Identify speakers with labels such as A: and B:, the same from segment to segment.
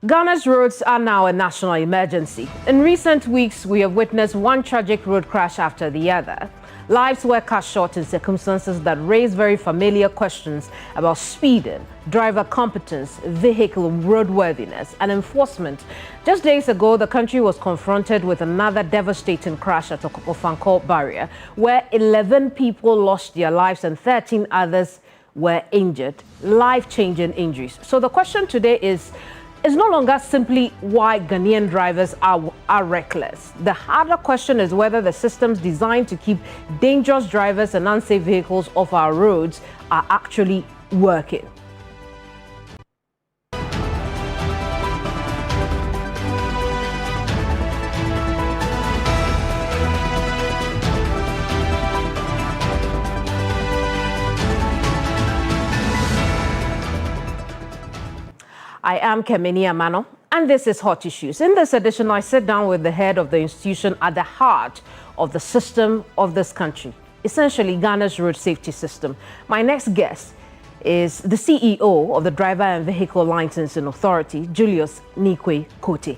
A: Ghana's roads are now a national emergency. In recent weeks, we have witnessed one tragic road crash after the other. Lives were cut short in circumstances that raise very familiar questions about speeding, driver competence, vehicle roadworthiness, and enforcement. Just days ago, the country was confronted with another devastating crash at Okofanko barrier, where 11 people lost their lives and 13 others were injured, life-changing injuries. So the question today is no longer simply why Ghanaian drivers are reckless. The harder question is whether the systems designed to keep dangerous drivers and unsafe vehicles off our roads are actually working. I am Kemini Amano, and this is Hot Issues. In this edition, I sit down with the head of the institution at the heart of the system of this country, essentially Ghana's road safety system. My next guest is the CEO of the Driver and Vehicle Licensing Authority, Julius Neequaye Kotey.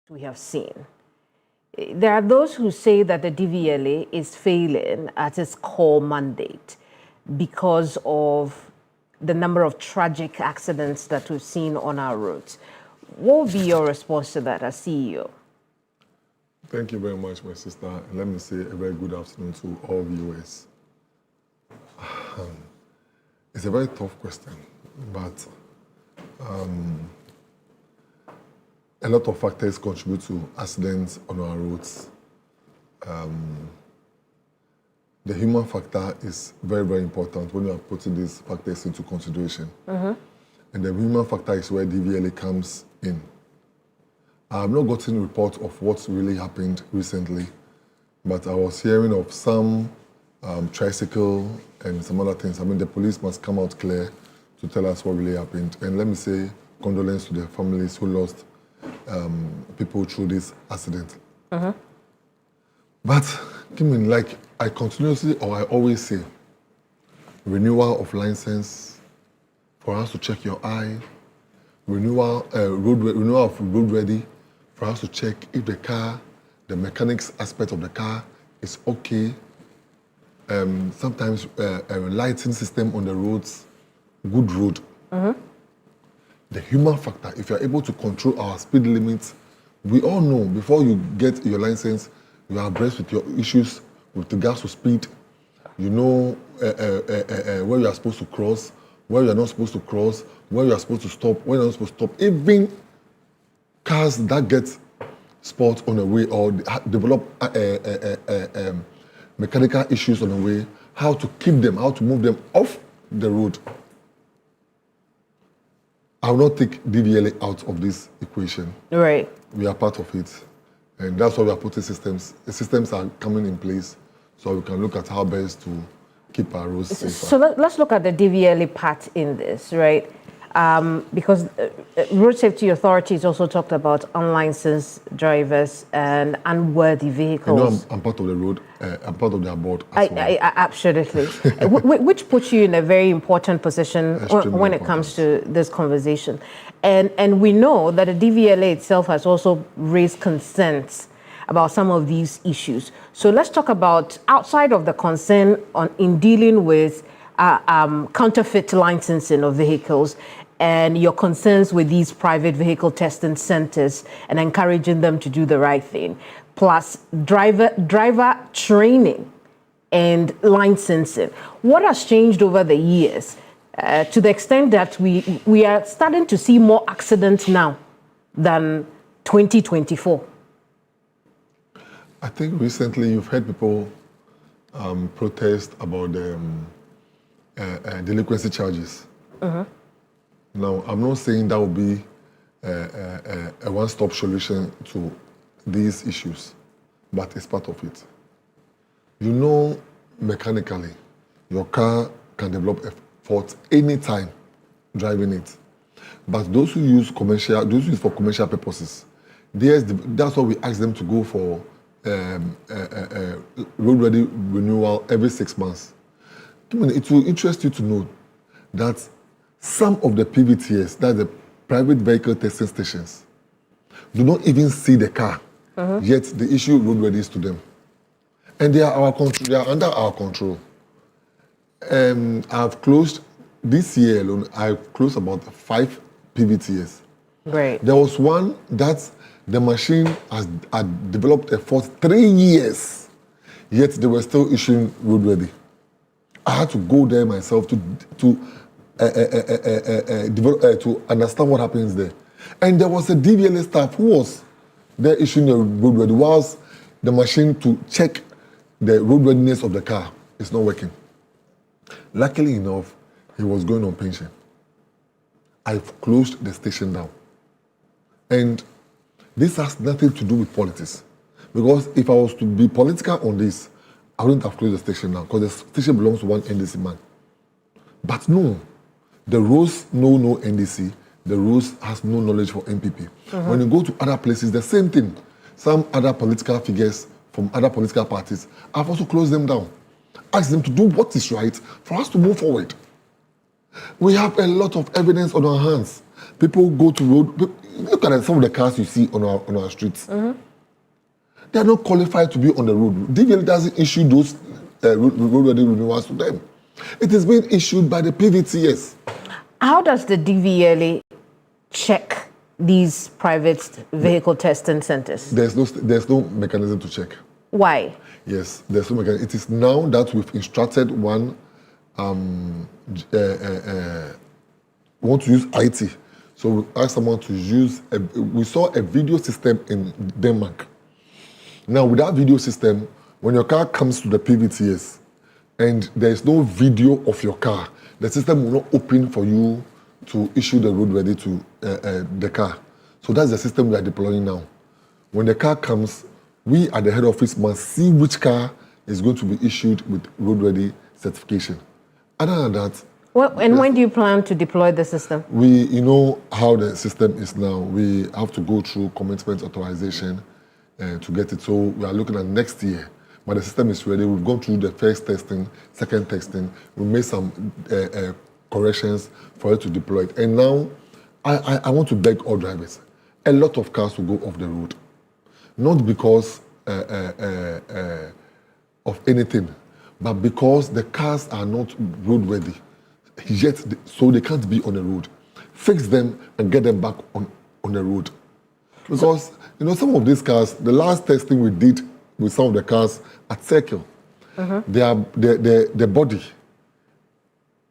A: we have seen. There are those who say that the DVLA is failing at its core mandate because of the number of tragic accidents that we've seen on our roads. What would be your response to that as CEO?
B: Thank you very much, my sister. And let me say a very good afternoon to all viewers. It's a very tough question, but a lot of factors contribute to accidents on our roads. The human factor is very, very important when you are putting these factors into consideration. And the human factor is where DVLA comes in. I have not gotten a report of what's really happened recently, but I was hearing of some tricycle and some other things. I mean, the police must come out clear to tell us what really happened. And let me say condolence to the families who lost people through this accident. But, like I continuously or I always say, renewal of license for us to check your eye, renewal of road ready for us to check if the car, the mechanics aspect of the car is okay. Sometimes a lighting system on the roads, good road. The human factor, if you're able to control our speed limits, we all know before you get your license, you are abreast with your issues with regards to speed. You know where you are supposed to cross, where you are not supposed to cross, where you are supposed to stop, where you are not supposed to stop. Even cars that get spots on the way or develop mechanical issues on the way, how to keep them, how to move them off the road. I will not take DVLA out of this equation.
A: Right.
B: We are part of it. And that's why we are putting systems. The systems are coming in place so we can look at how best to keep our roads safer.
A: So let's look at the DVLA part in this, right? Because road safety authorities also talked about unlicensed drivers and unworthy vehicles.
B: You know, I'm part of the road. I'm part of their board as well.
A: Absolutely. Which puts you in a very important position when it comes to this conversation. And we know that the DVLA itself has also raised concerns about some of these issues. So let's talk about, outside of the concern in dealing with counterfeit licensing of vehicles and your concerns with these private vehicle testing centers and encouraging them to do the right thing, plus driver training and licensing. What has changed over the years to the extent that we are starting to see more accidents now than 2024?
B: I think recently you've heard people protest about the delinquency charges. Now, I'm not saying that will be a one-stop solution to these issues, but it's part of it. You know, mechanically, your car can develop a fault anytime driving it. But those who use for commercial purposes, that's why we ask them to go for road-ready renewal every 6 months. It will interest you to know that some of the PVTS, that's the private vehicle testing stations, do not even see the car, yet the issue road ready to them. And they are under our control. I've closed, this year alone, I've closed about 5 PVTS.
A: Great.
B: There was one that the machine had developed a fault 3 years, yet they were still issuing road ready. I had to go there myself to understand what happens there. And there was a DVLA staff who was there issuing the road ready, whilst the machine to check the road readiness of the car is not working. Luckily enough, he was going on pension. I've closed the station down. And this has nothing to do with politics. Because if I was to be political on this, I wouldn't have closed the station now, because the station belongs to one NDC man. But no, the rules know no NDC, the rules has no knowledge for MPP. When you go to other places, the same thing. Some other political figures from other political parties, I've also closed them down. Ask them to do what is right for us to move forward. We have a lot of evidence on our hands. People go to road. Look at some of the cars you see on our streets. They are not qualified to be on the road. DVLA doesn't issue those roadworthy renewals to them. It is being issued by the PVTS.
A: How does the DVLA check these private vehicle testing centers?
B: There's no mechanism to check.
A: Why?
B: Yes, there's no mechanism. It is now that we've instructed one. We want to use IT, so we asked someone to use. We saw a video system in Denmark. Now, with that video system, when your car comes to the PVTS and there is no video of your car, the system will not open for you to issue the roadworthy to the car. So that's the system we are deploying now. When the car comes, we at the head office must see which car is going to be issued with roadworthy certification. Other than that,
A: when do you plan to deploy the system?
B: You know how the system is now. We have to go through commitment authorization to get it. So we are looking at next year. But the system is ready. We've gone through the first testing, second testing. We made some corrections for it to deploy it. And now, I want to beg all drivers. A lot of cars will go off the road. Not because of anything, but because the cars are not roadworthy yet, so they can't be on the road. Fix them and get them back on the road. Because, you know, some of these cars, the last testing we did with some of the cars at Circle, the body,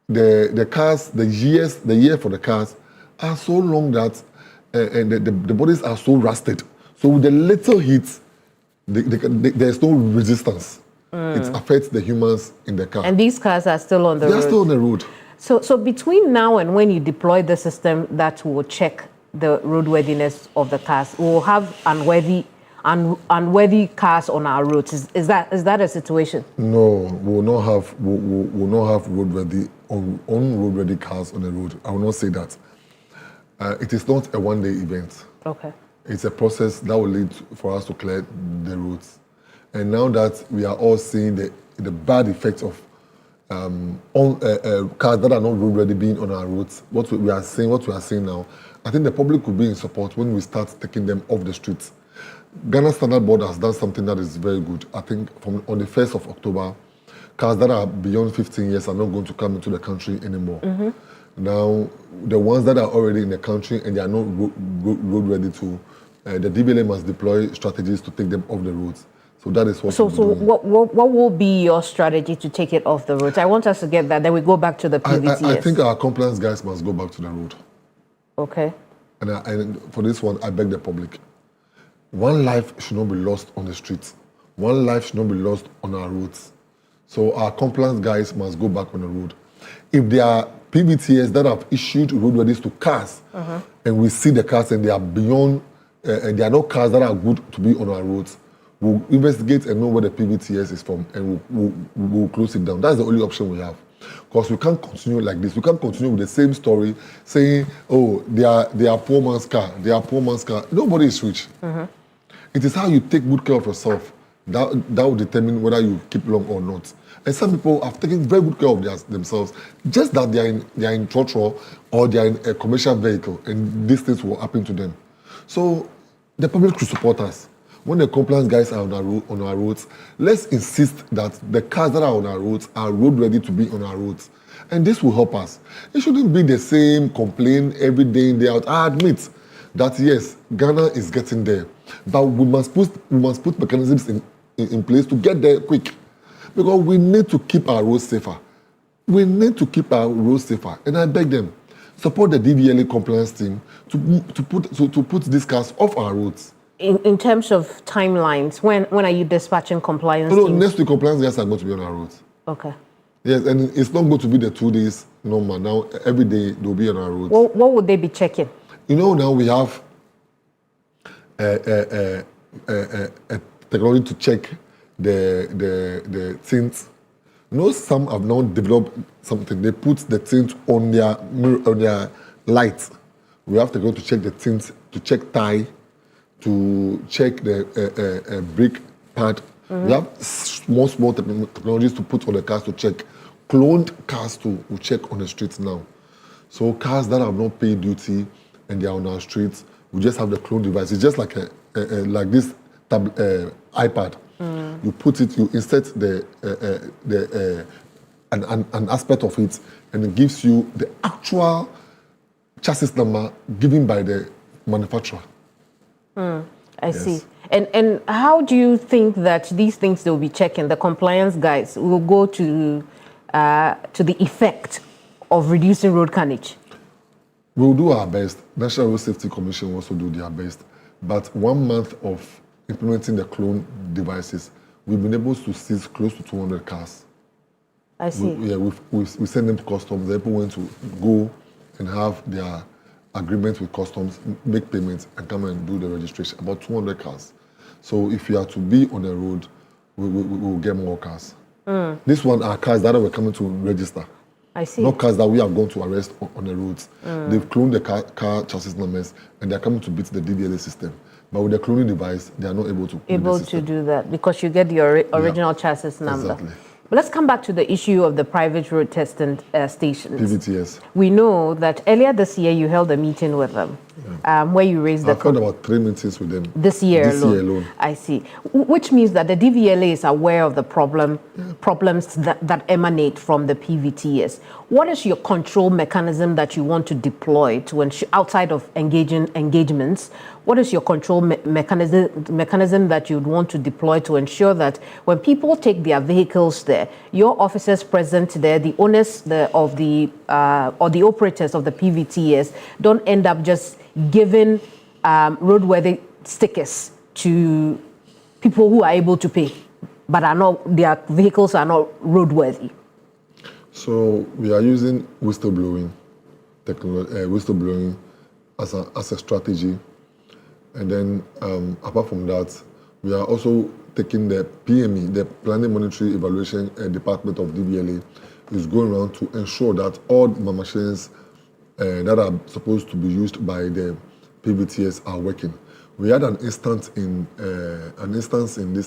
B: the cars, the year for the cars are so long that and the bodies are so rusted. So with the little heat, there's no resistance. It affects the humans in the car.
A: And these cars are still on the road?
B: They're still on the road.
A: So between now and when you deploy the system that will check the roadworthiness of the cars, we'll have unworthy cars on our roads. Is that a situation?
B: No, we'll not have roadworthy roadworthy cars on the road. I will not say that. It is not a one-day event. Okay. It's a process that will lead for us to clear the roads. And now that we are all seeing the bad effects of cars that are not roadworthy being on our roads, what we are seeing now, I think the public will be in support when we start taking them off the streets. Ghana Standard Board has done something that is very good. I think on the 1st of October, cars that are beyond 15 years are not going to come into the country anymore. Now, the ones that are already in the country and they are not road-ready to, the DVLA must deploy strategies to take them off the roads. So that is what we're doing.
A: What will be your strategy to take it off the roads? I want us to get that. Then we go back to the PVTS.
B: I think our compliance guys must go back to the road. Okay. And for this one, I beg the public. One life should not be lost on the streets. One life should not be lost on our roads. So our compliance guys must go back on the road. If there are PVTS that have issued roadworthies to cars, and we see the cars and they are beyond, and there are no cars that are good to be on our roads, we'll investigate and know where the PVTS is from, and we'll close it down. That's the only option we have. Because we can't continue like this. We can't continue with the same story saying, oh, they are poor man's car. They are poor man's car. Nobody is rich. It is how you take good care of yourself that will determine whether you keep long or not. And some people have taken very good care of themselves, just that they are in trotro or they are in a commercial vehicle, and these things will happen to them. So the public should support us. When the compliance guys are on our roads, let's insist that the cars that are on our roads are road ready to be on our roads. And this will help us. It shouldn't be the same complaint every day in, day out. I admit that yes, Ghana is getting there. But we must put mechanisms in place to get there quick. Because we need to keep our roads safer. We need to keep our roads safer. And I beg them, support the DVLA compliance team to put these cars off our roads.
A: In terms of timelines, when are you dispatching compliance teams?
B: Next week, compliance guys are going to be on our roads. Okay. Yes, and it's not going to be the 2 days normal. Now, every day, they'll be on our roads.
A: Well, what would they be checking?
B: You know, now we have technology to check the tints. You know, some have now developed something. They put the tint on their mirror, on their lights. We have to go to check the tint, to check tie, to check the brake pad. We have small technologies to put on the cars to check. Cloned cars to check on the streets now. So cars that have not paid duty and they are on our streets, we just have the clone device. It's just like like this iPad. You put it, you insert an aspect of it, and it gives you the actual chassis number given by the manufacturer.
A: I see. And how do you think that these things they will be checking? The compliance guys will go to the effect of reducing road carnage.
B: We'll do our best. National Road Safety Commission will also do their best. But 1 month of implementing the clone devices, we've been able to seize close to 200 cars.
A: I see.
B: We send them to customs. They're going to go and have their agreement with customs, make payments, and come and do the registration. About 200 cars. So if you are to be on the road, we will get more cars. This one are cars that we're coming to register.
A: I see.
B: Not cars that we are going to arrest on the roads. They've cloned the car chassis numbers, and they're coming to beat the DVLA system. But with the cloning device, they are not able to
A: do that because you get the original chassis number.
B: Exactly.
A: But let's come back to the issue of the private road testing stations.
B: PVTS.
A: We know that earlier this year you held a meeting with them where you raised the...
B: I've had about 3 meetings with them.
A: This year alone. I see. Which means that the DVLA is aware of the problems that emanate from the PVTS. What is your control mechanism that you want to deploy to ensure, outside of engagements, what is your control mechanism that you'd want to deploy to ensure that when people take their vehicles there, your officers present there, the owners or the operators of the PVTS don't end up just giving roadworthy stickers to people who are able to pay, but their vehicles are not roadworthy?
B: So we are using whistleblowing as a strategy. And then apart from that, we are also taking the PME, the Planning, Monitoring, Evaluation Department of DVLA, is going around to ensure that all machines that are supposed to be used by the PVTS are working. We had an instance in this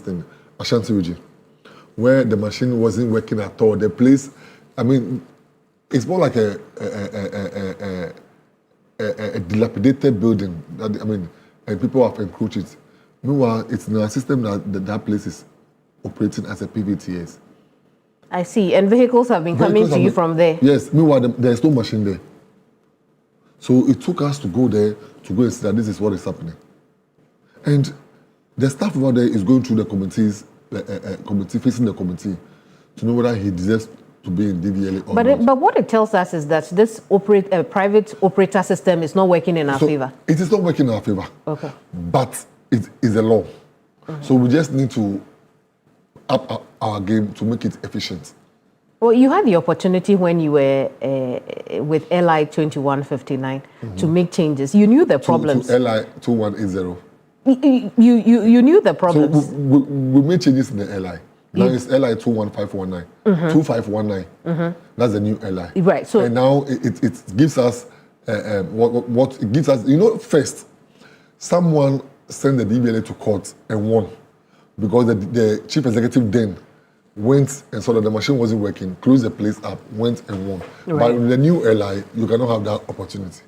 B: thing, Ashanti region, where the machine wasn't working at all. The place, I mean, it's more like a dilapidated building. And people have encroached it. Meanwhile, it's in our system that place is operating as a PVTS.
A: I see. And vehicles have been coming to you from there?
B: Yes. Meanwhile, there's no machine there. So it took us to go there to go and see that this is what is happening. And the staff over there is going through the committees, committee, facing the committee, to know whether he deserves to be in DVLA or not. But
A: what it tells us is that this private operator system is not working in our favor.
B: It is not working in our favor. Okay. But it is a law. So we just need to up our game to make it efficient.
A: Well, you had the opportunity when you were with LI 2159 to make changes. You knew the problems.
B: To LI 2180.
A: You knew the problems.
B: So we made changes in the LI. Now it's LI 21519. 2519. That's the new LI.
A: Right. So
B: and now it gives us what it gives us. You know, first, someone sent the DVLA to court and won because the chief executive then went and saw that the machine wasn't working, closed the place up, went and won. Right. But with the new LI, you cannot have that opportunity.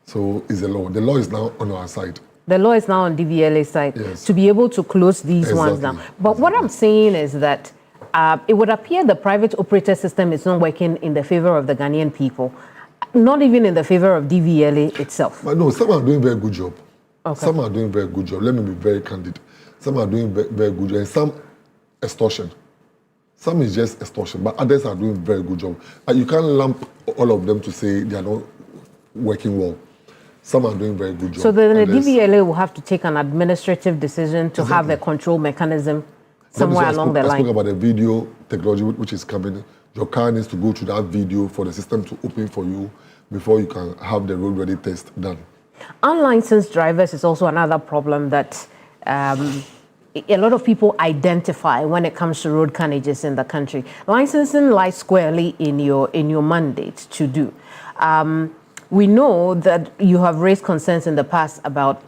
B: So it's the law. The law is now on our side.
A: The law is now on DVLA side to be able to close these ones down. But what I'm saying is that it would appear the private operator system is not working in the favor of the Ghanaian people, not even in the favor of DVLA itself.
B: But no, some are doing very good job. Okay. Some are doing very good job. Let me be very candid. Some are doing very good job, and some extortion. Some is just extortion, but others are doing very good job. You can't lump all of them to say they are not working well. Some are doing very good job.
A: So then the DVLA will have to take an administrative decision to have a control mechanism somewhere along the line.
B: I spoke about the video technology which is coming. Your car needs to go through that video for the system to open for you before you can have the road-ready test done.
A: Unlicensed drivers is also another problem that a lot of people identify when it comes to road carnages in the country. Licensing lies squarely in your mandate to do. We know that you have raised concerns in the past about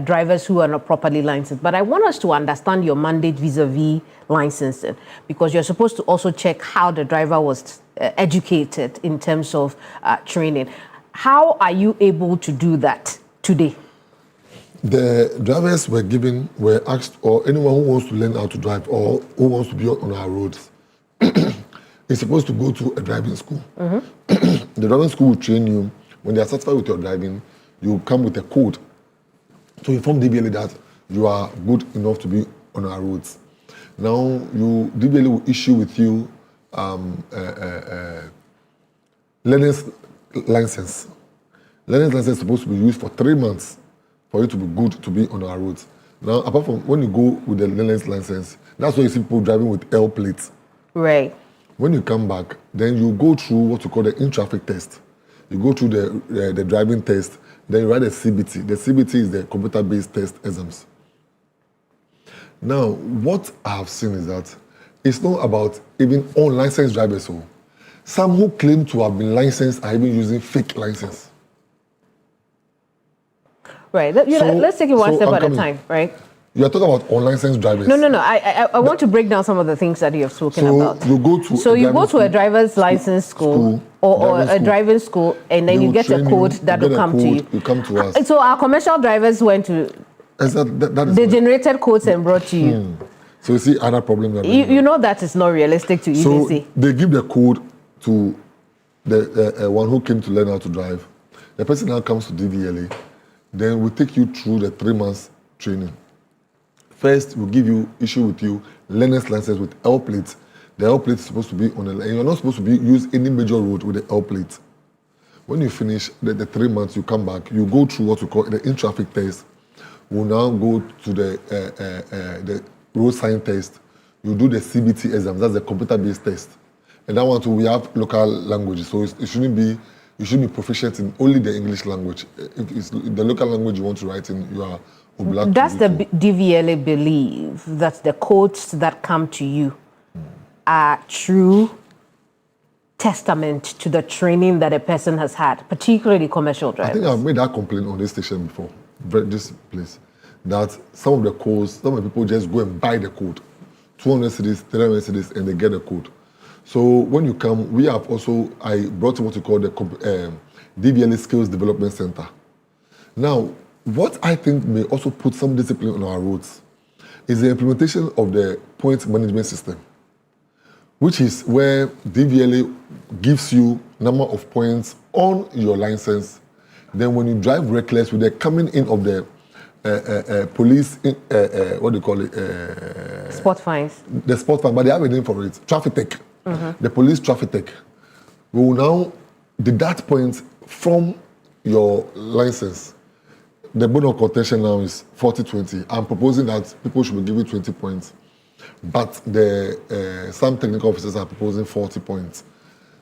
A: drivers who are not properly licensed, but I want us to understand your mandate vis-a-vis licensing, because you're supposed to also check how the driver was educated in terms of training. How are you able to do that today?
B: The drivers were asked, or anyone who wants to learn how to drive or who wants to be on our roads, is supposed to go to a driving school. The driving school will train you. When they are satisfied with your driving, you come with a code to inform DBLA that you are good enough to be on our roads. Now, DBLA will issue with you learner's license. Learner's license is supposed to be used for 3 months for you to be good to be on our roads. Now, apart from when you go with the learner's license, that's why you see people driving with L plates.
A: Right.
B: When you come back, then you go through what you call the in-traffic test. You go through the driving test, then you write a CBT. The CBT is the computer-based test exams. Now, what I have seen is that it's not about even unlicensed drivers. So, some who claim to have been licensed are even using fake license.
A: Right. Let's take it one step at a time, right?
B: You are talking about unlicensed drivers.
A: No. I want to break down some of the things that you have spoken about.
B: You go to
A: you go to a driver's license school or a driving school, and then you get a code that will come to you.
B: You come to us.
A: So our commercial drivers went to. They generated codes and brought to you.
B: So you see other problem.
A: You know that is not realistic to even say.
B: They give the code to the one who came to learn how to drive. The person now comes to DVLA. Then we take you through the 3 months training. First, we'll issue with you learner's license with L plates. The L plate is supposed to be on a line. You're not supposed to use any major road with the L plate. When you finish the 3 months, you come back. You go through what we call the in-traffic test. We'll now go to the road sign test. You do the CBT exam. That's the computer-based test. And that one too, we have local languages, so you shouldn't be proficient in only the English language. If it's the local language you want to write in, you are obliged.
A: Does the DVLA believe that the codes that come to you are true testament to the training that a person has had, particularly commercial drivers?
B: I think I've made that complaint on this station before, this place, that some of the codes, some of the people just go and buy the code, 200 cedis, 300 cedis, and they get the code. So when you come, I brought what we call the DVLA Skills Development Center. Now, what I think may also put some discipline on our roads is the implementation of the points management system, which is where DVLA gives you number of points on your license. Then when you drive reckless with the coming in of the police, what do you call it?
A: Spot fines.
B: The spot fine, but they have a name for it. Traffic tech. The police traffic tech. We will now deduct points from your license. The mode of contention now is 40-20. I'm proposing that people should be given 20 points, but some technical officers are proposing 40 points,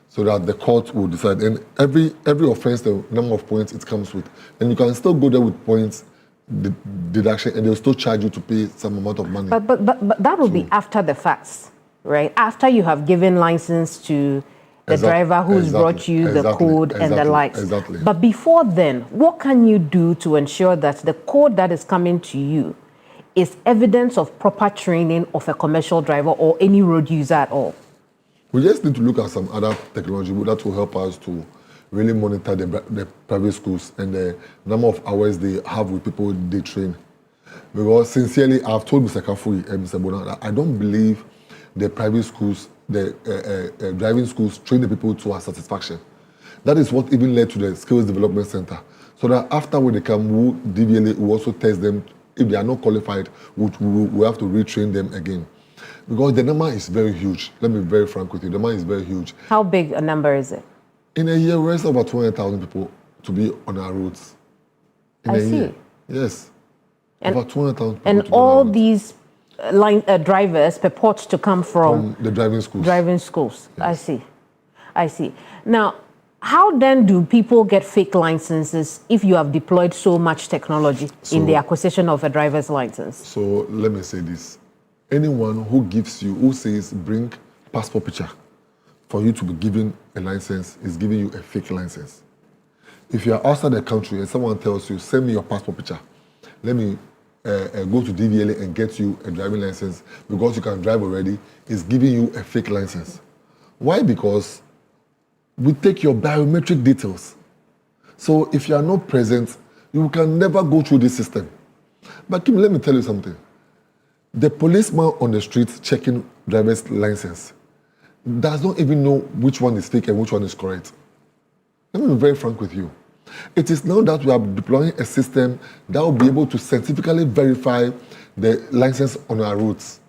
B: so that the court will decide. And every offense, the number of points it comes with, and you can still go there with points deduction, and they'll still charge you to pay some amount of money.
A: But that will be after the facts, right? After you have given license to the driver who's brought you the code and the likes.
B: Exactly.
A: But before then, what can you do to ensure that the code that is coming to you is evidence of proper training of a commercial driver or any road user at all?
B: We just need to look at some other technology that will help us to really monitor the private schools and the number of hours they have with people they train. Because sincerely, I've told Mr. Kafui and Mr. Bona that I don't believe the private schools, the driving schools train the people to our satisfaction. That is what even led to the Skills Development Center. So that after when they come, DVLA will also test them. If they are not qualified, we have to retrain them again. Because the number is very huge. Let me be very frank with you. The number is very huge.
A: How big a number is it?
B: In a year, we raise about 200,000 people to be on our roads. In a year. Yes. About 200,000 people.
A: And all these drivers purport to come from
B: the driving schools.
A: Driving schools. Yes. I see. Now, how then do people get fake licenses if you have deployed so much technology in the acquisition of a driver's license? So
B: let me say this. Anyone who says bring passport picture for you to be given a license is giving you a fake license. If you are outside the country and someone tells you, send me your passport picture, let me go to DVLA and get you a driving license because you can drive already, is giving you a fake license. Why? Because we take your biometric details. So if you are not present, you can never go through this system. But Kim, let me tell you something. The policeman on the street checking driver's license does not even know which one is fake and which one is correct. Let me be very frank with you. It is now that we are deploying a system that will be able to scientifically verify the license on our roads.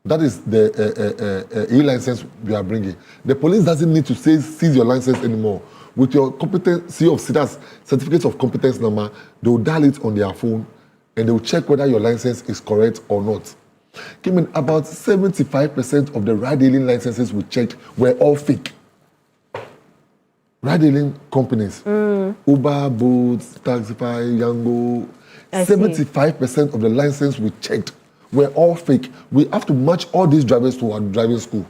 B: That is the e-license we are bringing. The police doesn't need to seize your license anymore. With your competency of status, certificate of competence number, they will dial it on their phone and they will check whether your license is correct or not. Kim, about 75% of the ride-hailing licenses we checked were all fake. Ride-hailing companies, Uber, Bolt, Taxify, Yango, 75% of the licenses we checked were all fake. We have to match all these drivers to our driving school.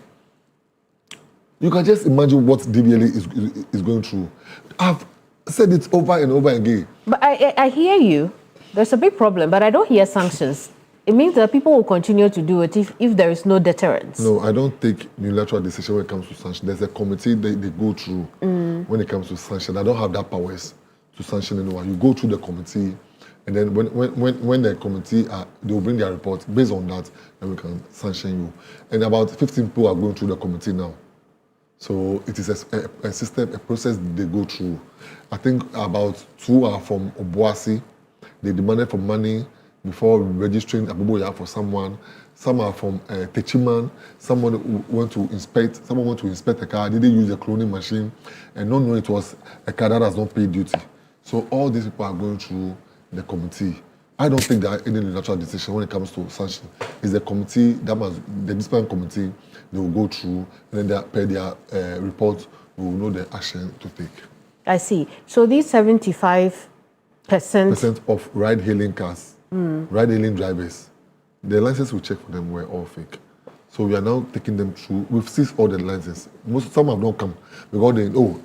B: You can just imagine what DVLA is going through. I've said it over and over again.
A: But I hear you. There's a big problem, but I don't hear sanctions. It means that people will continue to do it if there is no deterrence.
B: No, I don't take unilateral decision when it comes to sanction. There's a committee they go through when it comes to sanction. I don't have that powers to sanction anyone. You go through the committee, and then when the committee, they will bring their report. Based on that, then we can sanction you. And about 15 people are going through the committee now. So it is a system, a process they go through. I think about 2 are from Obuasi. They demanded for money before registering Abuboya for someone. Some are from Techiman. Someone went to inspect a car, didn't use a cloning machine, and not know it was a car that has not paid duty. So all these people are going through the committee. I don't think there are any unilateral decision when it comes to sanction. It's the committee, the discipline committee, they will go through, and then per their report, we will know the action to take.
A: I see. So these 75%
B: of ride-hailing cars, ride-hailing drivers, the licenses we checked for them were all fake. So we are now taking them through. We've seized all the licenses. Some have not come because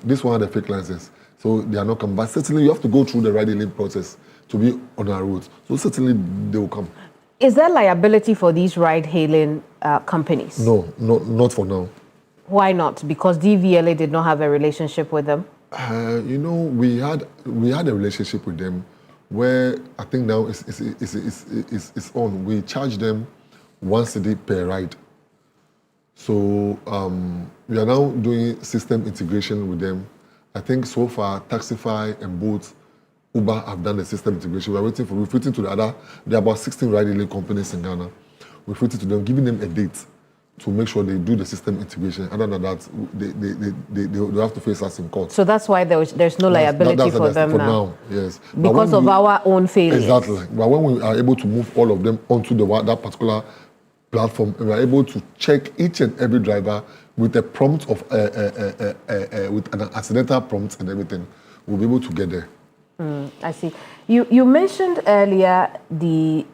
B: this one had a fake license. So they are not come. But certainly you have to go through the ride-hailing process to be on our roads. So certainly they will come.
A: Is there liability for these ride-hailing companies?
B: No, not for now.
A: Why not? Because DVLA did not have a relationship with them?
B: We had a relationship with them where I think now it's on. We charge them 1 cedi per ride. So we are now doing system integration with them. I think so far Taxify and Bolt, Uber have done the system integration. We're waiting to the other. There are about 16 ride-hailing companies in Ghana. We're waiting to them, giving them a date to make sure they do the system integration. Other than that, they have to face us in court.
A: So that's why there's no liability for them now?
B: Yes.
A: Because of our own failures?
B: Exactly. But when we are able to move all of them onto that particular platform, and we are able to check each and every driver with a prompt of with an accidental prompt and everything, we'll be able to get there.
A: I see. You mentioned earlier the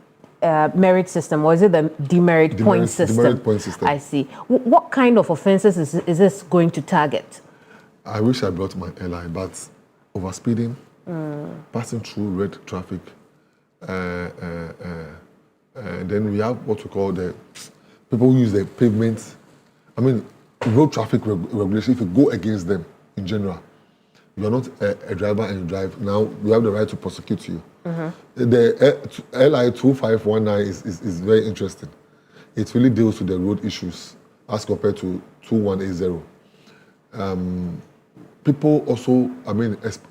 A: merit system. Was it the demerit point system?
B: Demerit point system.
A: I see. What kind of offences is this going to target?
B: I wish I brought my airline, but overspeeding, passing through red traffic, then we have what we call the people who use the pavement. I mean, road traffic regulation. If you go against them in general, you are not a driver and you drive. Now we have the right to prosecute you. The LI 2519 is very interesting. It really deals with the road issues as compared to 2180. People also,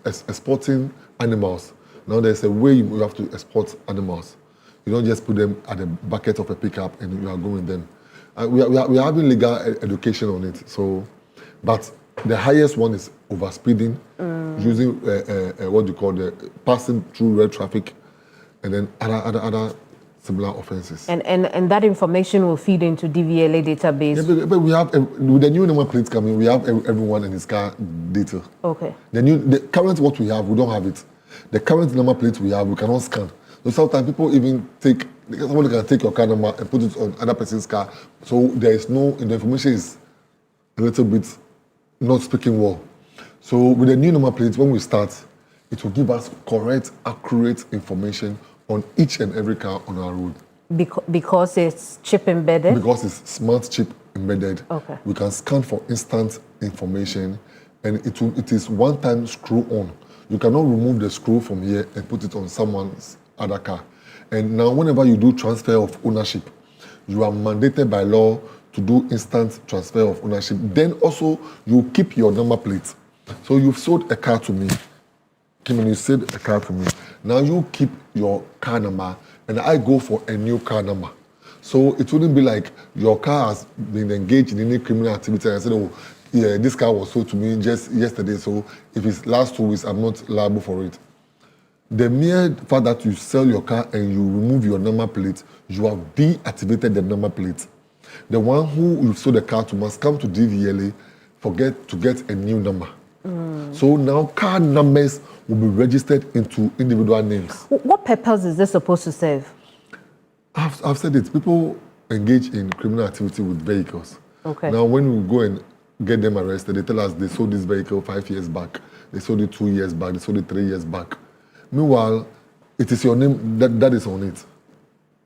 B: exporting animals. Now there's a way you have to export animals. You don't just put them at the bucket of a pickup and you are going with them. We are having legal education on it. So, but the highest one is overspeeding, using what you call the passing through red traffic, and then other similar offences.
A: And that information will feed into DVLA database.
B: Yeah, but we have with the new number plates coming, we have everyone in his car data.
A: Okay.
B: The current what we have, we don't have it. The current number plates we have, we cannot scan. So sometimes people even somebody can take your car number and put it on other person's car. So there is the information is a little bit not speaking well. So with the new number plates, when we start, it will give us correct, accurate information on each and every car on our road.
A: Because it's chip embedded?
B: Because it's smart chip embedded.
A: Okay.
B: We can scan for instant information and it is one-time screw on. You cannot remove the screw from here and put it on someone's other car. And now whenever you do transfer of ownership, you are mandated by law to do instant transfer of ownership. Then also you keep your number plate. So you've sold a car to me. Kim, you sold a car to me. Now you keep your car number and I go for a new car number. So it wouldn't be like your car has been engaged in any criminal activity and I said, oh, yeah, this car was sold to me just yesterday, so if it's last 2 weeks, I'm not liable for it. The mere fact that you sell your car and you remove your number plate, you have deactivated the number plate. The one who you sold the car to must come to DVLA to get a new number. So now car numbers will be registered into individual names.
A: What purpose is this supposed to serve?
B: I've said it. People engage in criminal activity with vehicles.
A: Okay.
B: Now when we go and get them arrested, they tell us they sold this vehicle 5 years back, they sold it 2 years back, they sold it 3 years back. Meanwhile, it is your name that is on it.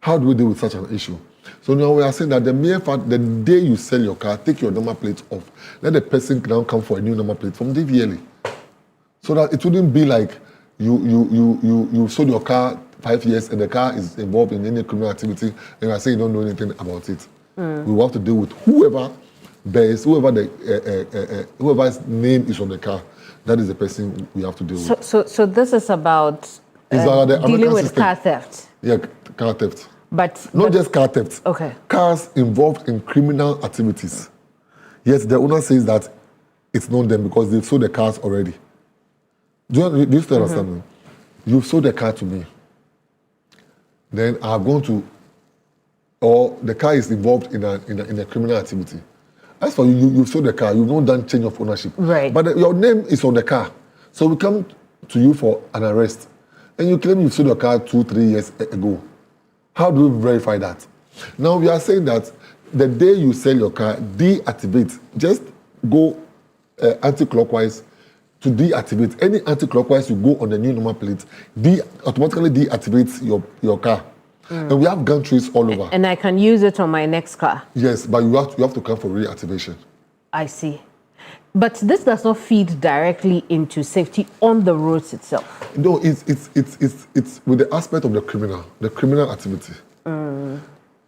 B: How do we deal with such an issue? So now we are saying that the mere fact, the day you sell your car, take your number plate off. Let the person now come for a new number plate from DVLA. So that it wouldn't be like you sold your car 5 years and the car is involved in any criminal activity and you are saying you don't know anything about it. We will have to deal with whoever's name is on the car. That is the person we have to deal with.
A: So this is about dealing with car theft.
B: Yeah, car theft.
A: But
B: not just car theft.
A: Okay.
B: Cars involved in criminal activities. Yes, the owner says that it's not them because they've sold the cars already. Do you still understand me? You've sold the car to me. Then I've gone to, or the car is involved in a criminal activity. As for you've sold the car, you've not done change of ownership.
A: Right.
B: But your name is on the car. So we come to you for an arrest. And you claim you sold your car 2-3 years ago. How do we verify that? Now we are saying that the day you sell your car, deactivate. Just go anti-clockwise to deactivate. Any anti-clockwise you go on the new number plate, automatically deactivates your car. And we have gantries all over.
A: And I can use it on my next car?
B: Yes, but you have to come for reactivation.
A: I see. But this does not feed directly into safety on the roads itself.
B: No, it's with the aspect of the criminal activity.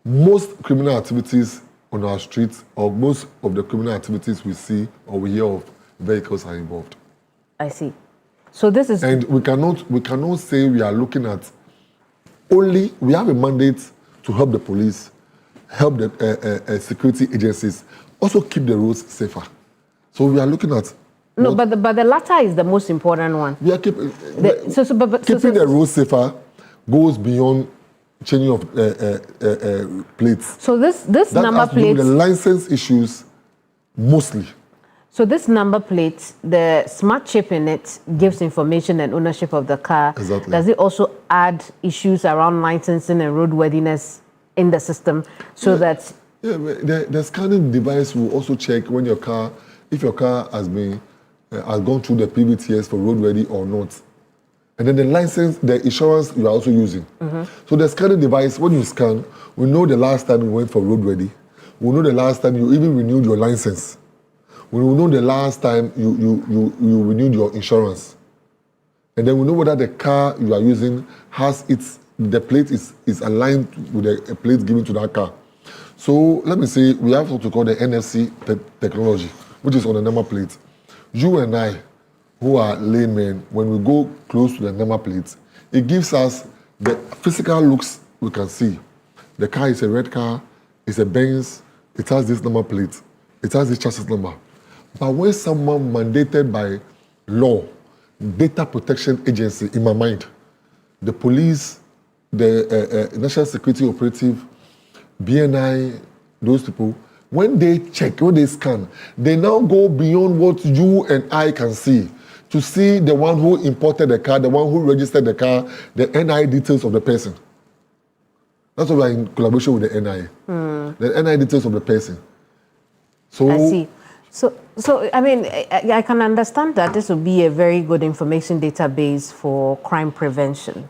B: Most criminal activities on our streets, or most of the criminal activities we see or we hear of, vehicles are involved.
A: I see. So this is...
B: And we cannot say we are looking at only, we have a mandate to help the police, help the security agencies, also keep the roads safer. So we are looking at...
A: No, but the latter is the most important one.
B: We are keeping
A: the
B: roads safer goes beyond changing of plates.
A: So this number plate...
B: The license issues mostly.
A: So this number plate, the smart chip in it gives information and ownership of the car.
B: Exactly.
A: Does it also add issues around licensing and roadworthiness in the system so that...
B: Yeah, the scanning device will also check when if your car has gone through the PVTS for roadworthy or not. And then the license, the insurance you are also using. So the scanning device, when you scan, we know the last time you went for roadworthy. We know the last time you even renewed your license. We will know the last time you renewed your insurance. And then we know whether the car you are using has the plate is aligned with the plate given to that car. So let me say we have what we call the NFC technology, which is on the number plate. You and I, who are laymen, when we go close to the number plate, it gives us the physical looks we can see. The car is a red car, it's a Benz, it has this number plate, it has this chassis number. But when someone mandated by law, data protection agency, in my mind, the police, the national security operative, BNI, those people, when they check, when they scan, they now go beyond what you and I can see to see the one who imported the car, the one who registered the car, the NI details of the person. That's why we're in collaboration with the NI. The NI details of the person. So
A: I see. So I mean, I can understand that this would be a very good information database for crime prevention.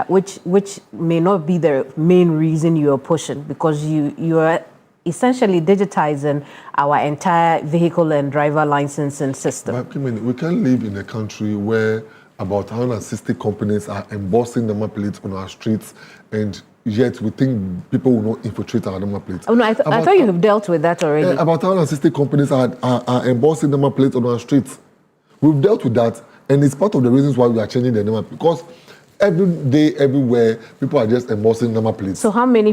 A: Which may not be the main reason you are pushing, because you are essentially digitizing our entire vehicle and driver licensing system.
B: But I mean, we can't live in a country where about 160 companies are embossing number plates on our streets, and yet we think people will not infiltrate our number plates.
A: Oh no, I thought you have dealt with that already.
B: About 160 companies are embossing number plates on our streets. We've dealt with that, and it's part of the reasons why we are changing the number, because every day, everywhere, people are just embossing number plates.
A: So how many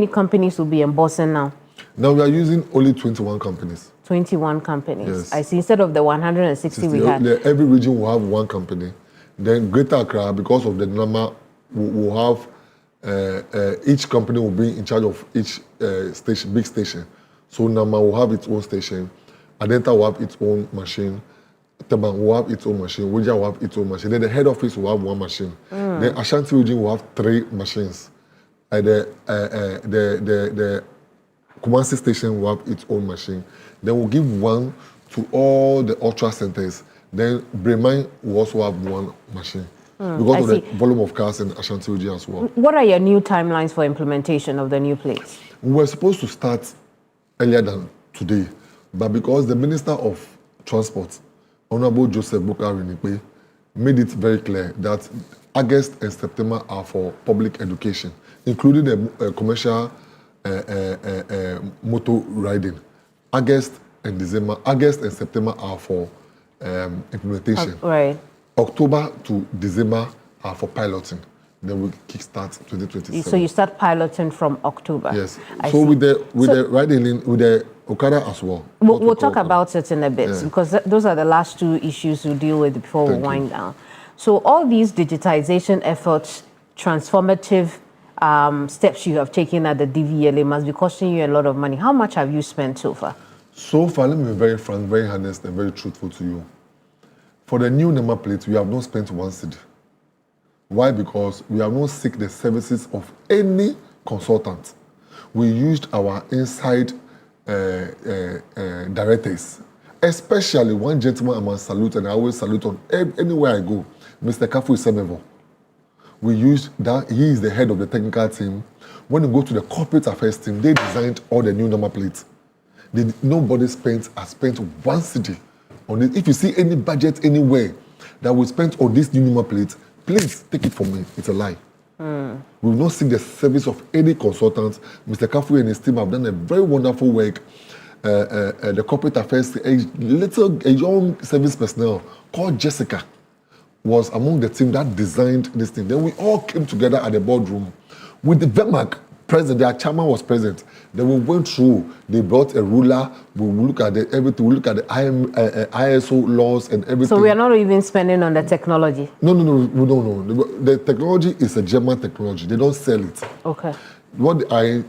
A: companies will be embossing now?
B: Now we are using only 21 companies.
A: 21 companies.
B: Yes.
A: I see, instead of the 160 we had.
B: Every region will have one company. Then Greater Accra, because of the number, will have each company will be in charge of each station, big station. So Nama will have its own station. Adenta will have its own machine. Taban will have its own machine. Wija will have its own machine. Then the head office will have one machine. Then Ashanti region will have 3 machines. The Kumasi station will have its own machine. Then we'll give one to all the ultra centers. Then Bremen will also have one machine because of the volume of cars in Ashanti region as well.
A: What are your new timelines for implementation of the new plates?
B: We were supposed to start earlier than today, but because the Minister of Transport, Honorable Joseph Neequaye, made it very clear that August and September are for public education, including the commercial motor riding. August and September are for implementation.
A: Right.
B: October to December are for piloting. Then we kickstart 2027.
A: So you start piloting from October.
B: Yes. With the riding, with the Okada as well.
A: We'll talk about it in a bit, because those are the last 2 issues we'll deal with before we wind down. So all these digitization efforts, transformative steps you have taken at the DVLA must be costing you a lot of money. How much have you spent so far?
B: So far, let me be very frank, very honest, and very truthful to you. For the new number plates, we have not spent 1 cedi. Why? Because we have not sought the services of any consultant. We used our inside directors, especially one gentleman I must salute, and I always salute on anywhere I go, Mr. Kafu Isemevo. We used that. He is the head of the technical team. When you go to the corporate affairs team, they designed all the new number plates. Nobody spent 1 cedi on it. If you see any budget anywhere that we spent on this new number plate, please take it from me. It's a lie. We will not seek the service of any consultant. Mr. Kafu and his team have done a very wonderful work. The corporate affairs, a young service personnel called Jessica was among the team that designed this thing. Then we all came together at the boardroom with the VEMAC president. Their chairman was present. Then we went through. They brought a ruler. We look at everything. We look at the ISO laws and everything.
A: So we are not even spending on the technology.
B: No. The technology is a German technology. They don't sell it.
A: Okay.
B: What I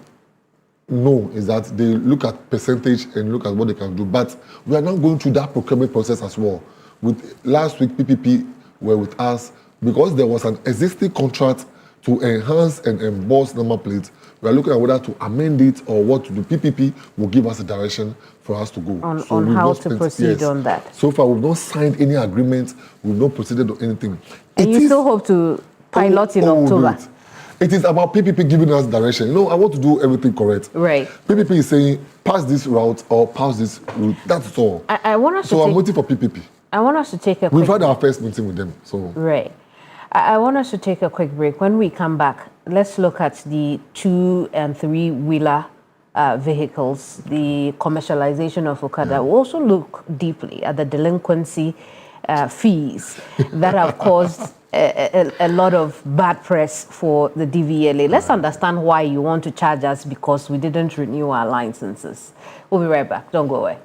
B: know is that they look at percentage and look at what they can do. But we are now going through that procurement process as well. With last week, PPP were with us because there was an existing contract to enhance and emboss number plates. We are looking at whether to amend it or what to do. PPP will give us a direction for us to go.
A: On how to proceed on that.
B: So far, we've not signed any agreement. We've not proceeded on anything.
A: And you still hope to pilot in October?
B: It is about PPP giving us direction. I want to do everything correct.
A: Right.
B: PPP is saying, pass this route or pass this route. That's all.
A: I want us
B: so I'm waiting for PPP.
A: I want us to take a
B: We've had our first meeting with them. So
A: right. I want us to take a quick break. When we come back, let's look at the 2- and 3-wheeler vehicles, the commercialization of Okada. We'll also look deeply at the delinquency fees that have caused a lot of bad press for the DVLA. Let's understand why you want to charge us because we didn't renew our licenses. We'll be right back. Don't go away.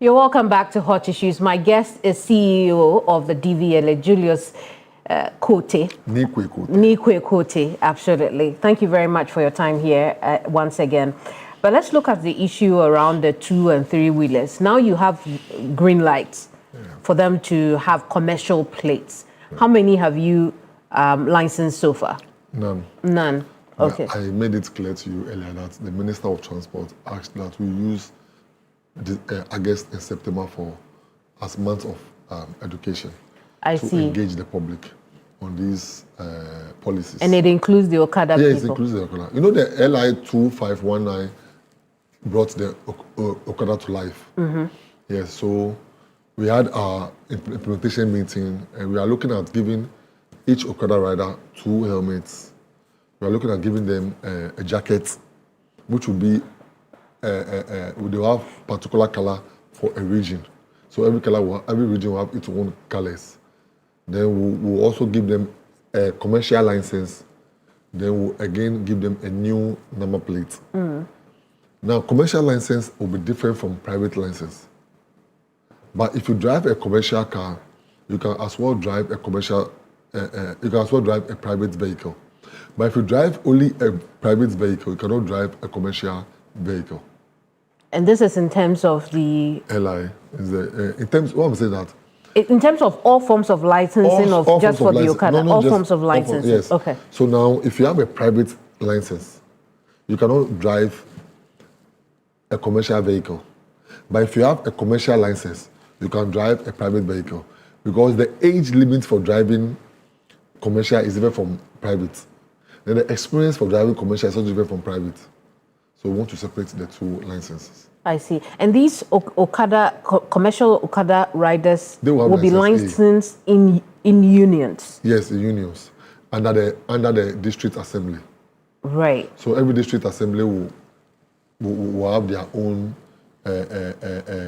A: You're welcome back to Hot Issues. My guest is CEO of the DVLA, Julius Kotey. Neequaye Kotey, absolutely. Thank you very much for your time here once again. But let's look at the issue around the 2- and 3-wheelers. Now you have green lights for them to have commercial plates. How many have you licensed so far?
B: None.
A: None. Okay.
B: I made it clear to you earlier that the Minister of Transport asked that we use August and September as months of education to engage the public on these policies.
A: And it includes the Okada people?
B: Yes, it includes the Okada. You know the LI 2519 brought the Okada to life. Mm-hmm. Yes, so we had our implementation meeting and we are looking at giving each Okada rider 2 helmets. We are looking at giving them a jacket, which will be they will have particular color for a region. So every region will have its own colors. Then we'll also give them a commercial license. Then we'll again give them a new number plate. Mm. Now, commercial license will be different from private license. But if you drive a commercial car, you can as well drive a commercial. You can as well drive a private vehicle. But if you drive only a private vehicle, you cannot drive a commercial vehicle.
A: And this is in terms of the...
B: LI. In terms, what I'm saying that...
A: In terms of all forms of licensing all just for the Okada?
B: No,
A: all forms of licensing?
B: Yes.
A: Okay.
B: So now, if you have a private license, you cannot drive a commercial vehicle. But if you have a commercial license, you can drive a private vehicle. Because the age limit for driving commercial is different from private. Then the experience for driving commercial is also different from private. So we want to separate the 2 licenses.
A: I see. And these commercial Okada riders will be licensed in unions?
B: Yes, in unions, under the district assembly.
A: Right.
B: So every district assembly will have their own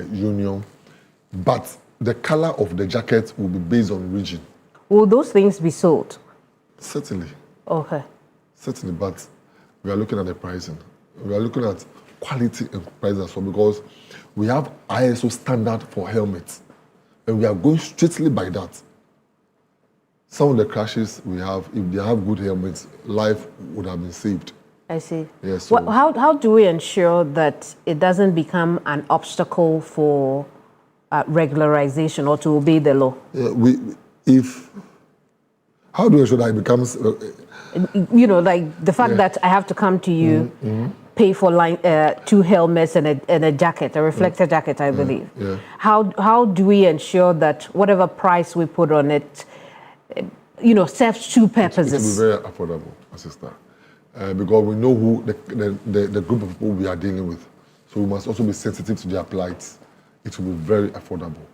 B: union, but the color of the jacket will be based on region.
A: Will those things be sold?
B: Certainly.
A: Okay.
B: Certainly, but we are looking at the pricing. We are looking at quality and price as well because we have ISO standard for helmets and we are going strictly by that. Some of the crashes we have, if they have good helmets, life would have been saved.
A: I see.
B: Yes. So
A: how do we ensure that it doesn't become an obstacle for regularization or to obey the law?
B: How do we ensure that it becomes...
A: like the fact that I have to come to you, pay for 2 helmets and a jacket, a reflector jacket, I believe.
B: Yeah.
A: How do we ensure that whatever price we put on it, serves 2 purposes?
B: It will be very affordable, sister, because we know who the group of people we are dealing with. So we must also be sensitive to their plight. It will be very affordable,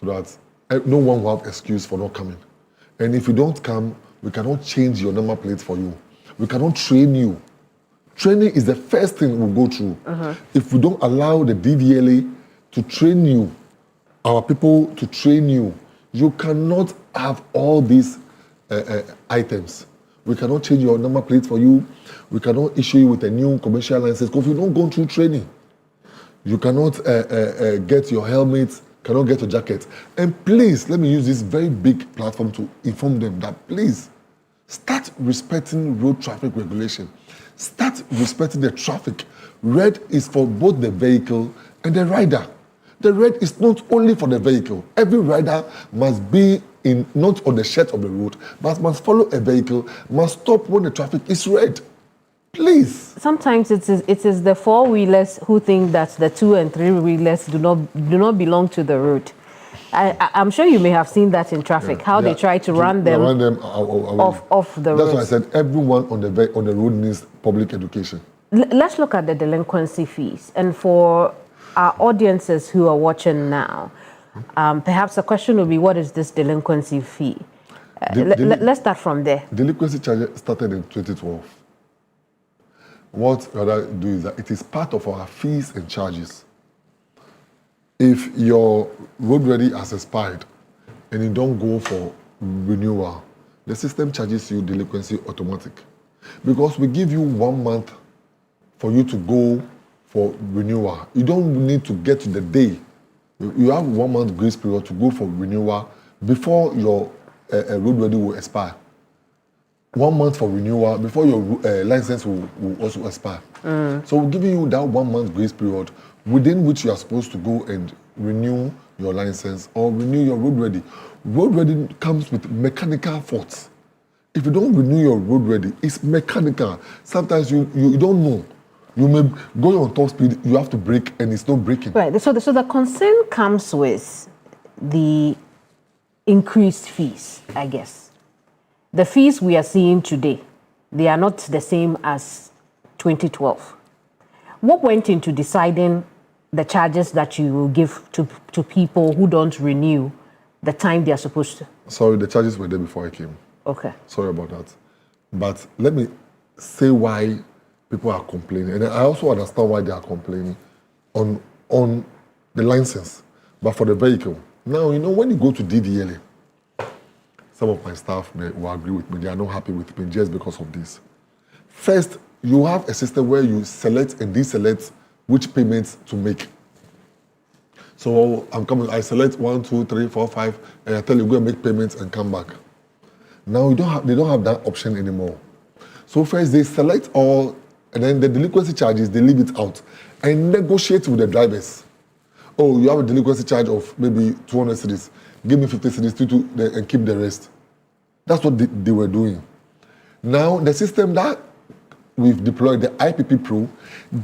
B: so that no one will have excuse for not coming. And if you don't come, we cannot change your number plate for you. We cannot train you. Training is the first thing we'll go through. If we don't allow the DVLA to train you, our people to train you, you cannot have all these items. We cannot change your number plate for you. We cannot issue you with a new commercial license because you don't go through training. You cannot get your helmet, cannot get your jacket. And please, let me use this very big platform to inform them that please, start respecting road traffic regulation. Start respecting the traffic. Red is for both the vehicle and the rider. The red is not only for the vehicle. Every rider must be not on the shirt of the road, but must follow a vehicle, must stop when the traffic is red. Please.
A: Sometimes it is the 4-wheelers who think that the 2- and 3-wheelers do not belong to the road. I'm sure you may have seen that in traffic, how they try to run them off the road.
B: That's why I said everyone on the road needs public education.
A: Let's look at the delinquency fees. And for our audiences who are watching now, perhaps the question will be, what is this delinquency fee? Let's start from there.
B: Delinquency charge started in 2012. What we rather do is that it is part of our fees and charges. If your road ready has expired and you don't go for renewal, the system charges you delinquency automatic. Because we give you 1 month for you to go for renewal. You don't need to get to the day You have 1 month grace period to go for renewal before your roadworthy will expire. 1 month for renewal before your license will also expire. So we're giving you that 1 month grace period within which you are supposed to go and renew your license or renew your roadworthy. Roadworthy comes with mechanical faults. If you don't renew your roadworthy, it's mechanical. Sometimes you don't know. You may go on top speed, you have to brake and it's not braking.
A: Right, so the concern comes with the increased fees, I guess. The fees we are seeing today, they are not the same as 2012. What went into deciding the charges that you will give to people who don't renew the time they are supposed to?
B: Sorry, the charges were there before I came.
A: Okay.
B: Sorry about that. But let me say why people are complaining. And I also understand why they are complaining on the license, but for the vehicle. Now, when you go to DVLA, some of my staff will agree with me. They are not happy with me just because of this. First, you have a system where you select and deselect which payments to make. So I select 1, 2, 3, 4, 5, and I tell you, go and make payments and come back. Now they don't have that option anymore. So first they select all, and then the delinquency charges, they leave it out and negotiate with the drivers. Oh, you have a delinquency charge of maybe 200 cedis. Give me 50 cedis and keep the rest. That's what they were doing. Now the system that we've deployed, the IPP Pro,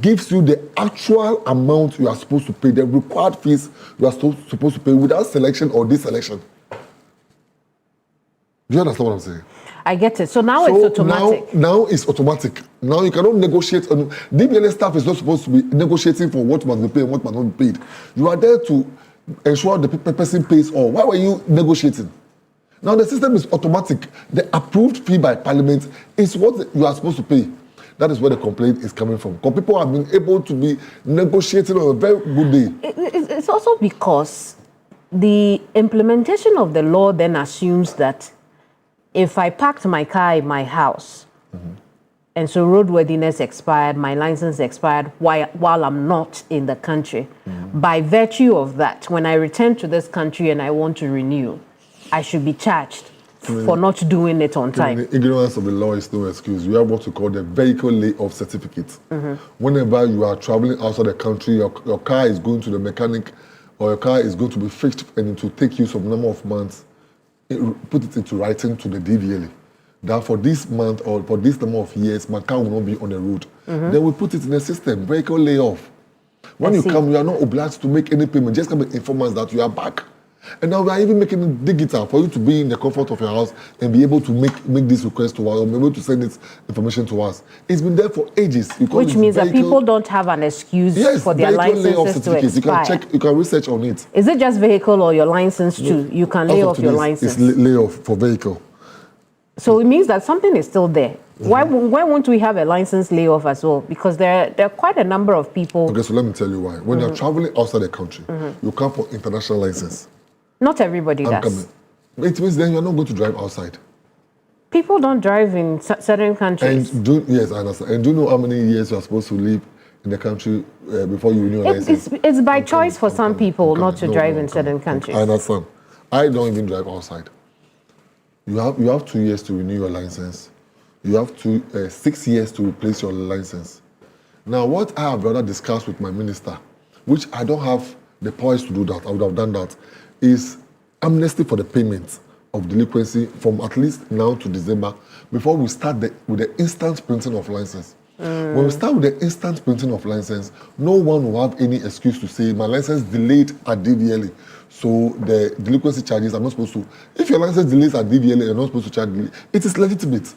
B: gives you the actual amount you are supposed to pay, the required fees you are supposed to pay without selection or deselection. Do you understand what I'm saying?
A: I get it. So now it's automatic.
B: Now it's automatic. Now you cannot negotiate. DBLS staff is not supposed to be negotiating for what must be paid and what must not be paid. You are there to ensure the person pays all. Why were you negotiating? Now the system is automatic. The approved fee by Parliament is what you are supposed to pay. That is where the complaint is coming from. Because people have been able to be negotiating on a very good day.
A: It's also because the implementation of the law then assumes that if I parked my car in my house, and so roadworthiness expired, my license expired while I'm not in the country, by virtue of that, when I return to this country and I want to renew, I should be charged for not doing it on time.
B: The ignorance of the law is no excuse. You have what we call the vehicle layoff certificate. Whenever you are traveling outside the country, your car is going to the mechanic or your car is going to be fixed and it will take you some number of months. Put it into writing to the DVLA that for this month or for this number of years, my car will not be on the road. Then we put it in the system, vehicle layoff. When you come, you are not obliged to make any payment. Just come and inform us that you are back. And now we are even making it digital for you to be in the comfort of your house and be able to make this request to us or be able to send this information to us. It's been there for ages.
A: Which means that people don't have an excuse for their licenses to expire.
B: You can research on it.
A: Is it just vehicle or your license too? You can lay off your license.
B: It's layoff for vehicle.
A: So it means that something is still there. Why won't we have a license layoff as well? Because there are quite a number of people.
B: Okay, so let me tell you why. When you're traveling outside the country, you come for international license.
A: Not everybody does.
B: Coming. It means then you're not going to drive outside.
A: People don't drive in certain countries.
B: Yes, I understand. And do you know how many years you are supposed to live in the country before you renew your license?
A: It's by choice for some people not to drive in certain countries.
B: I understand. I don't even drive outside. You have 2 years to renew your license. You have 6 years to replace your license. Now, what I have rather discussed with my minister, which I don't have the powers to do that, I would have done that, is amnesty for the payment of delinquency from at least now to December before we start with the instant printing of license. When we start with the instant printing of license, no one will have any excuse to say my license delayed at DVLA, so the delinquency charges are not supposed to. If your license delays at DVLA, you're not supposed to charge delay. It is legitimate.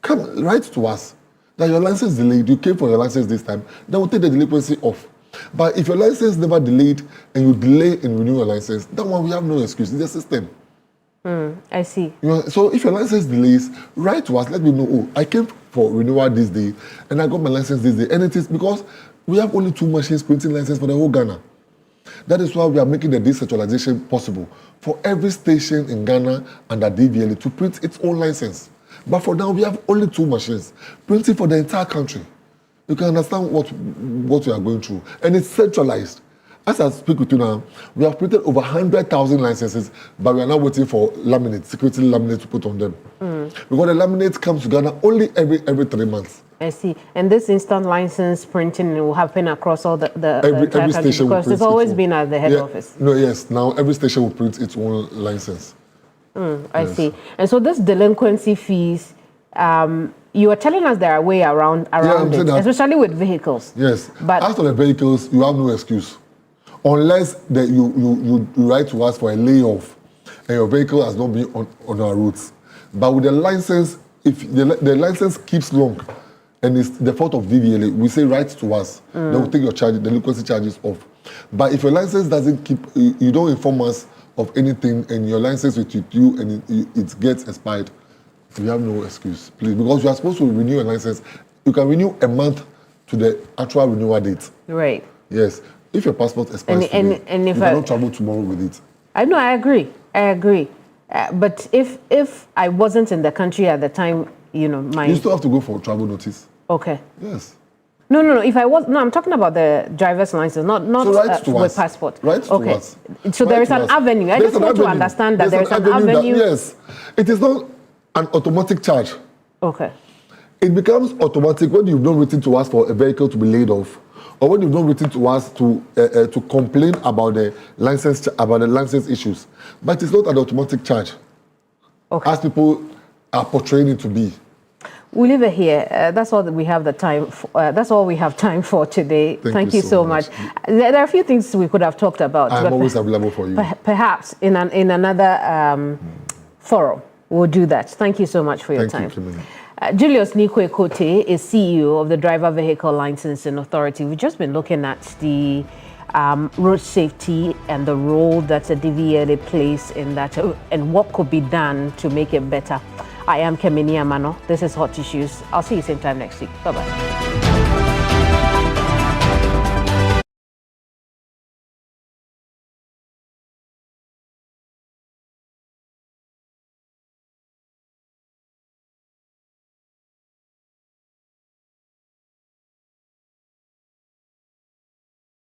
B: Come, write to us that your license delayed, you came for your license this time, then we'll take the delinquency off. But if your license never delayed and you delay in renewing your license, that one we have no excuse. It's the system.
A: I see.
B: So if your license delays, write to us. Let me know. Oh, I came for renewal this day and I got my license this day. And it is because we have only 2 machines printing license for the whole Ghana. That is why we are making the decentralization possible for every station in Ghana under DVLA to print its own license. But for now, we have only 2 machines printing for the entire country. You can understand what we are going through. And it's centralized. As I speak with you now, we have printed over 100,000 licenses, but we are now waiting for security laminate to put on them. Because the laminate comes to Ghana only every 3 months.
A: I see. And this instant license printing will happen across all the
B: every
A: country,
B: station
A: because it's always been at the head office.
B: No, yes. Now every station will print its own license.
A: I see. And so this delinquency fees, you are telling us there are way around it, especially with vehicles.
B: Yes.
A: But
B: as for the vehicles, you have no excuse. Unless you write to us for a layoff and your vehicle has not been on our roads. But with the license, if the license keeps long and it's the fault of DVLA, we say write to us. They will take your delinquency charges off. But if your license doesn't you don't inform us of anything and your license with you and it gets expired, you have no excuse, please. Because you are supposed to renew your license. You can renew a month to the actual renewal date.
A: Right.
B: Yes. If your passport expires today, you cannot travel tomorrow with it.
A: I know, I agree. But if I wasn't in the country at the time,
B: You still have to go for travel notice.
A: Okay.
B: Yes.
A: No. If I was, I'm talking about the driver's license, not with passport.
B: Right to us.
A: So there is an avenue. I just want to understand that there is an avenue.
B: Yes. It is not an automatic charge.
A: Okay.
B: It becomes automatic when you've not written to us for a vehicle to be laid off, or when you've not written to us to complain about the license issues. But it's not an automatic charge, as people are portraying it to be.
A: We'll leave it here. That's all that we have that's all we have time for today. Thank you so much. There are a few things we could have talked about.
B: I'm always available for you.
A: Perhaps in another forum, we'll do that. Thank you so much for your time.
B: Thank you,
A: Julius Neequaye Kotey is CEO of the Driver Vehicle Licensing Authority. We've just been looking at the road safety and the role that the DVLA plays in that and what could be done to make it better. I am Kemini Amano. This is Hot Issues. I'll see you same time next week. Bye-bye.